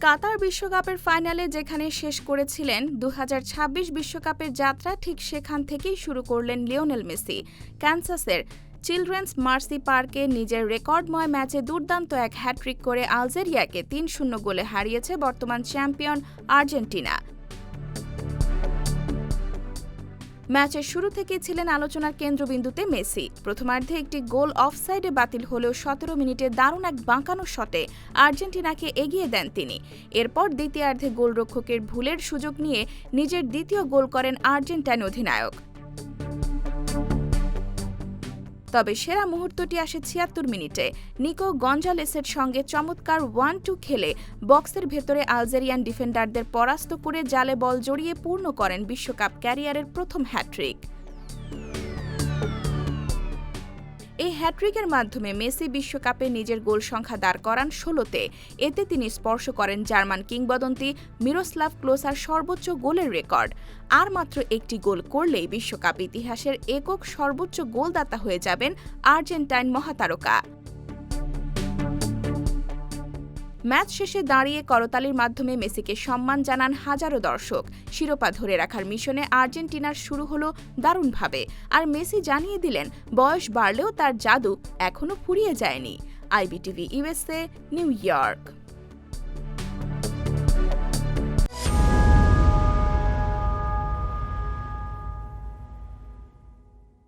কাতার বিশ্বকাপের ফাইনালে যেখানে শেষ করেছিলেন ২০২৬ বিশ্বকাপের যাত্রা, ঠিক সেখান থেকেই শুরু করলেন লিওনেল মেসি। কানসাসের চিলড্রেন্স মার্সি পার্কে নিজের রেকর্ডময় ম্যাচে দুর্দান্ত এক হ্যাট্রিক করে আলজেরিয়াকে ৩-০ গোলে হারিয়েছে বর্তমান চ্যাম্পিয়ন আর্জেন্টিনা। ম্যাচের শুরু থেকেই ছিলেন আলোচনার কেন্দ্রবিন্দুতে মেসি। প্রথমার্ধে একটি গোল অফসাইডে বাতিল হলেও ১৭ মিনিটে দারুণ এক বাঁকানো শটে আর্জেন্টিনাকে এগিয়ে দেন তিনি। এরপর দ্বিতীয়ার্ধে গোলরক্ষকের ভুলের সুযোগ নিয়ে নিজের দ্বিতীয় গোল করেন আর্জেন্টাইন অধিনায়ক। তবে সেরা মুহূর্তটি আসে ৭৬ মিনিটে। নিকো গঞ্জালেসের সঙ্গে চমৎকার 1-2 খেলে বক্সের ভেতরে আলজেরিয়ান ডিফেন্ডারদের পরাস্ত করে জালে বল জড়িয়ে পূর্ণ করেন বিশ্বকাপ ক্যারিয়ারের প্রথম হ্যাট্রিক। এই হ্যাট্রিকের মাধ্যমে মেসি বিশ্বকাপে নিজের গোল সংখ্যা দাঁড় করান ১৬তে। এতে তিনি স্পর্শ করেন জার্মান কিংবদন্তি মিরোস্লাভ ক্লোসার সর্বোচ্চ গোলের রেকর্ড। আর মাত্র একটি গোল করলেই বিশ্বকাপ ইতিহাসের একক সর্বোচ্চ গোলদাতা হয়ে যাবেন আর্জেন্টাইন মহাতারকা। ম্যাচ শেষে দাঁড়িয়ে করতালির মাধ্যমে মেসিকে সম্মান জানান হাজারো দর্শক। শিরোপা ধরে রাখার মিশনে আর্জেন্টিনার শুরু হলো দারুণভাবে। আর মেসি জানিয়ে দিলেন, বয়স বাড়লেও তার জাদু এখনো ফুরিয়ে যায়নি। IBTV USA, new York.